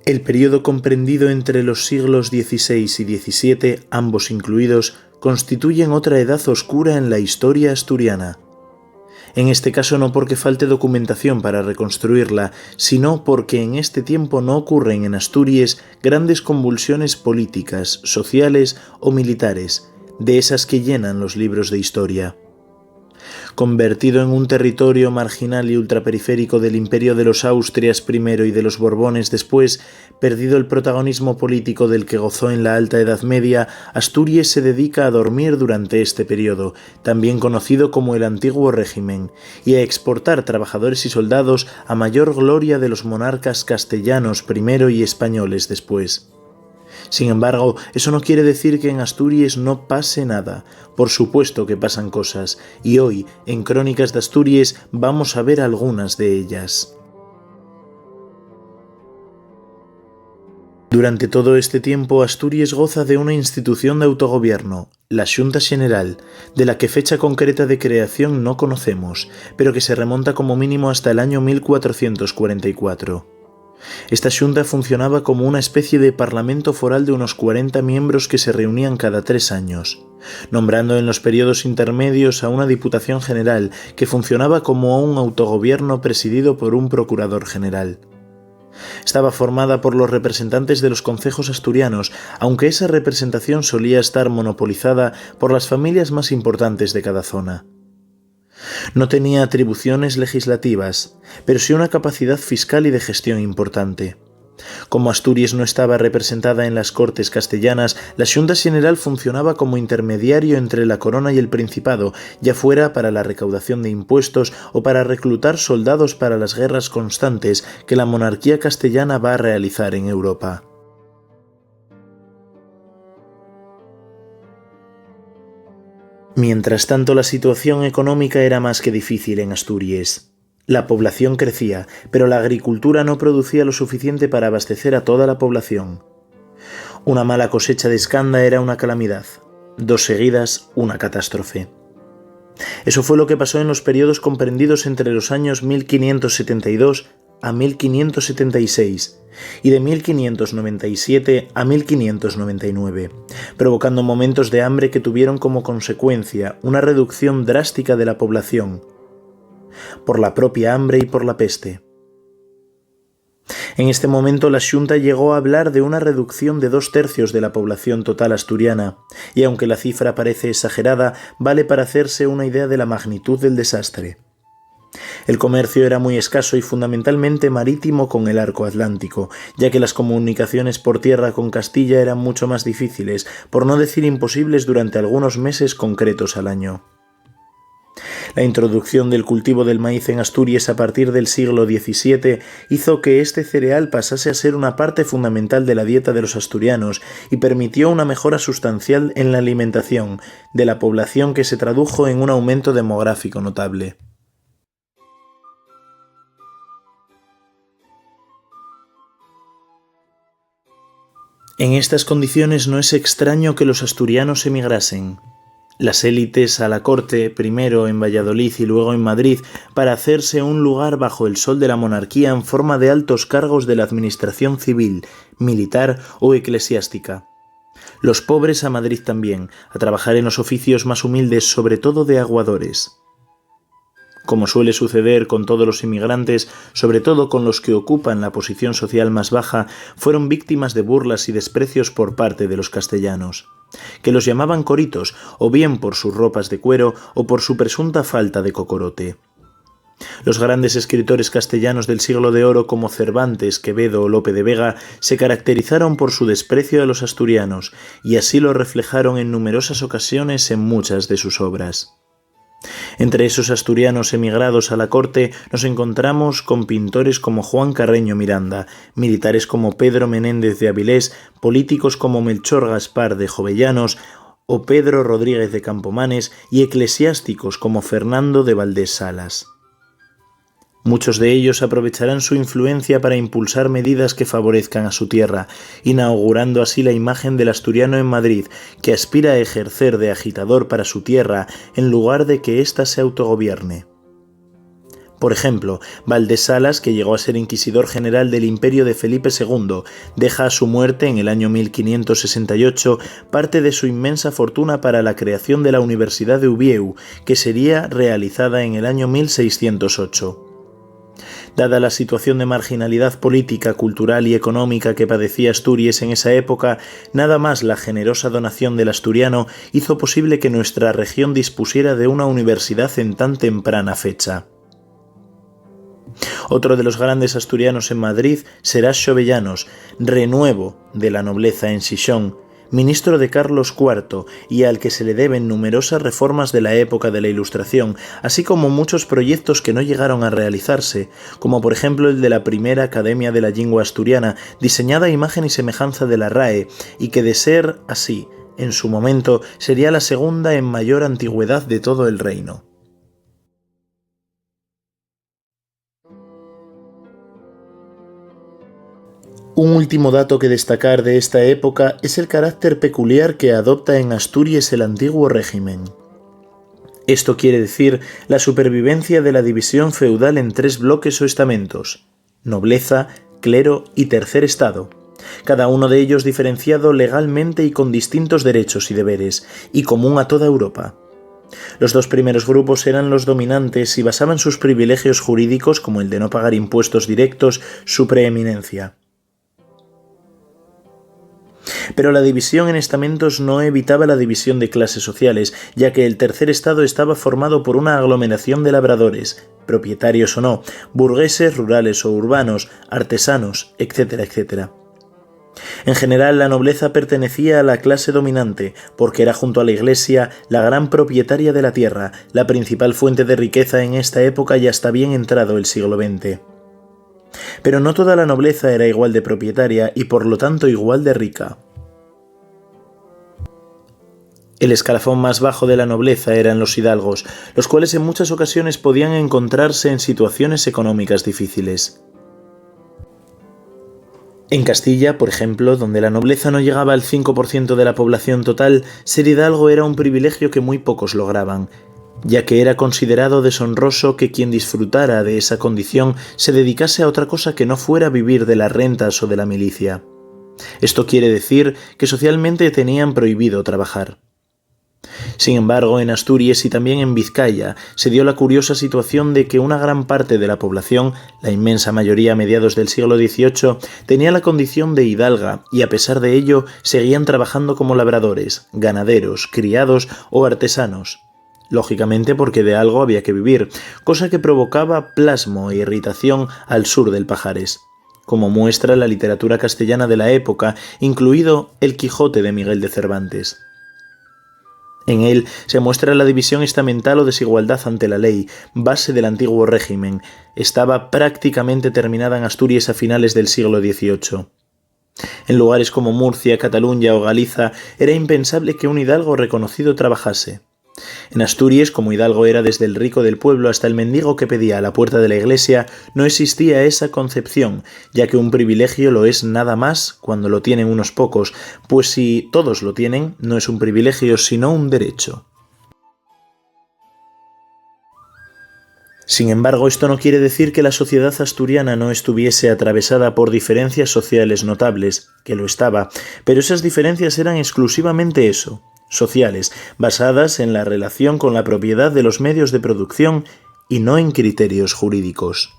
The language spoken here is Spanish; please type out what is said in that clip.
El período comprendido entre los siglos XVI y XVII, ambos incluidos, constituyen otra edad oscura en la historia asturiana. En este caso no porque falte documentación para reconstruirla, sino porque en este tiempo no ocurren en Asturias grandes convulsiones políticas, sociales o militares, de esas que llenan los libros de historia. Convertido en un territorio marginal y ultraperiférico del imperio de los Austrias primero y de los Borbones después, perdido el protagonismo político del que gozó en la Alta Edad Media, Asturias se dedica a dormir durante este periodo, también conocido como el Antiguo Régimen, y a exportar trabajadores y soldados a mayor gloria de los monarcas castellanos primero y españoles después. Sin embargo, eso no quiere decir que en Asturias no pase nada. Por supuesto que pasan cosas, y hoy, en Crónicas de Asturias, vamos a ver algunas de ellas. Durante todo este tiempo, Asturias goza de una institución de autogobierno, la Xunta Xeneral, de la que fecha concreta de creación no conocemos, pero que se remonta como mínimo hasta el año 1444. Esta xunta funcionaba como una especie de parlamento foral de unos 40 miembros que se reunían cada 3 años, nombrando en los periodos intermedios a una diputación general que funcionaba como un autogobierno presidido por un procurador general. Estaba formada por los representantes de los concejos asturianos, aunque esa representación solía estar monopolizada por las familias más importantes de cada zona. No tenía atribuciones legislativas, pero sí una capacidad fiscal y de gestión importante. Como Asturias no estaba representada en las Cortes castellanas, la Xunta Xeneral funcionaba como intermediario entre la corona y el Principado, ya fuera para la recaudación de impuestos o para reclutar soldados para las guerras constantes que la monarquía castellana va a realizar en Europa. Mientras tanto, la situación económica era más que difícil en Asturias. La población crecía, pero la agricultura no producía lo suficiente para abastecer a toda la población. Una mala cosecha de escanda era una calamidad, 2 seguidas, una catástrofe. Eso fue lo que pasó en los periodos comprendidos entre los años 1572 a 1576 y de 1597 a 1599, provocando momentos de hambre que tuvieron como consecuencia una reducción drástica de la población, por la propia hambre y por la peste. En este momento la Xunta llegó a hablar de una reducción de 2/3 de la población total asturiana, y aunque la cifra parece exagerada, vale para hacerse una idea de la magnitud del desastre. El comercio era muy escaso y fundamentalmente marítimo con el arco atlántico, ya que las comunicaciones por tierra con Castilla eran mucho más difíciles, por no decir imposibles durante algunos meses concretos al año. La introducción del cultivo del maíz en Asturias a partir del siglo XVII hizo que este cereal pasase a ser una parte fundamental de la dieta de los asturianos y permitió una mejora sustancial en la alimentación de la población que se tradujo en un aumento demográfico notable. En estas condiciones no es extraño que los asturianos emigrasen. Las élites a la corte, primero en Valladolid y luego en Madrid, para hacerse un lugar bajo el sol de la monarquía en forma de altos cargos de la administración civil, militar o eclesiástica. Los pobres a Madrid también, a trabajar en los oficios más humildes, sobre todo de aguadores. Como suele suceder con todos los inmigrantes, sobre todo con los que ocupan la posición social más baja, fueron víctimas de burlas y desprecios por parte de los castellanos, que los llamaban coritos, o bien por sus ropas de cuero o por su presunta falta de cocorote. Los grandes escritores castellanos del siglo de oro como Cervantes, Quevedo o Lope de Vega se caracterizaron por su desprecio a los asturianos, y así lo reflejaron en numerosas ocasiones en muchas de sus obras. Entre esos asturianos emigrados a la corte nos encontramos con pintores como Juan Carreño Miranda, militares como Pedro Menéndez de Avilés, políticos como Melchor Gaspar de Jovellanos o Pedro Rodríguez de Campomanes y eclesiásticos como Fernando de Valdés Salas. Muchos de ellos aprovecharán su influencia para impulsar medidas que favorezcan a su tierra, inaugurando así la imagen del asturiano en Madrid, que aspira a ejercer de agitador para su tierra en lugar de que ésta se autogobierne. Por ejemplo, Valdesalas, que llegó a ser inquisidor general del imperio de Felipe II, deja a su muerte en el año 1568 parte de su inmensa fortuna para la creación de la Universidad de Uvieu, que sería realizada en el año 1608. Dada la situación de marginalidad política, cultural y económica que padecía Asturias en esa época, nada más la generosa donación del asturiano hizo posible que nuestra región dispusiera de una universidad en tan temprana fecha. Otro de los grandes asturianos en Madrid será Xovellanos, renuevo de la nobleza en Xixón, ministro de Carlos IV y al que se le deben numerosas reformas de la época de la Ilustración, así como muchos proyectos que no llegaron a realizarse, como por ejemplo el de la primera Academia de la Lengua Asturiana, diseñada a imagen y semejanza de la RAE, y que de ser así, en su momento, sería la segunda en mayor antigüedad de todo el reino. Un último dato que destacar de esta época es el carácter peculiar que adopta en Asturias el antiguo régimen. Esto quiere decir la supervivencia de la división feudal en 3 bloques o estamentos: nobleza, clero y tercer estado, cada uno de ellos diferenciado legalmente y con distintos derechos y deberes, y común a toda Europa. Los 2 primeros grupos eran los dominantes y basaban sus privilegios jurídicos, como el de no pagar impuestos directos, su preeminencia. Pero la división en estamentos no evitaba la división de clases sociales, ya que el tercer estado estaba formado por una aglomeración de labradores, propietarios o no, burgueses, rurales o urbanos, artesanos, etcétera, etcétera. En general, la nobleza pertenecía a la clase dominante, porque era junto a la Iglesia la gran propietaria de la tierra, la principal fuente de riqueza en esta época y hasta bien entrado el siglo XX. Pero no toda la nobleza era igual de propietaria y por lo tanto igual de rica. El escalafón más bajo de la nobleza eran los hidalgos, los cuales en muchas ocasiones podían encontrarse en situaciones económicas difíciles. En Castilla, por ejemplo, donde la nobleza no llegaba al 5% de la población total, ser hidalgo era un privilegio que muy pocos lograban, ya que era considerado deshonroso que quien disfrutara de esa condición se dedicase a otra cosa que no fuera vivir de las rentas o de la milicia. Esto quiere decir que socialmente tenían prohibido trabajar. Sin embargo, en Asturias y también en Vizcaya se dio la curiosa situación de que una gran parte de la población, la inmensa mayoría a mediados del siglo XVIII, tenía la condición de hidalga y a pesar de ello seguían trabajando como labradores, ganaderos, criados o artesanos. Lógicamente porque de algo había que vivir, cosa que provocaba plasmo e irritación al sur del Pajares, como muestra la literatura castellana de la época, incluido El Quijote de Miguel de Cervantes. En él se muestra la división estamental o desigualdad ante la ley, base del antiguo régimen. Estaba prácticamente terminada en Asturias a finales del siglo XVIII. En lugares como Murcia, Cataluña o Galiza era impensable que un hidalgo reconocido trabajase. En Asturias, como hidalgo era desde el rico del pueblo hasta el mendigo que pedía a la puerta de la iglesia, no existía esa concepción, ya que un privilegio lo es nada más cuando lo tienen unos pocos, pues si todos lo tienen, no es un privilegio sino un derecho. Sin embargo, esto no quiere decir que la sociedad asturiana no estuviese atravesada por diferencias sociales notables, que lo estaba, pero esas diferencias eran exclusivamente eso, sociales, basadas en la relación con la propiedad de los medios de producción y no en criterios jurídicos.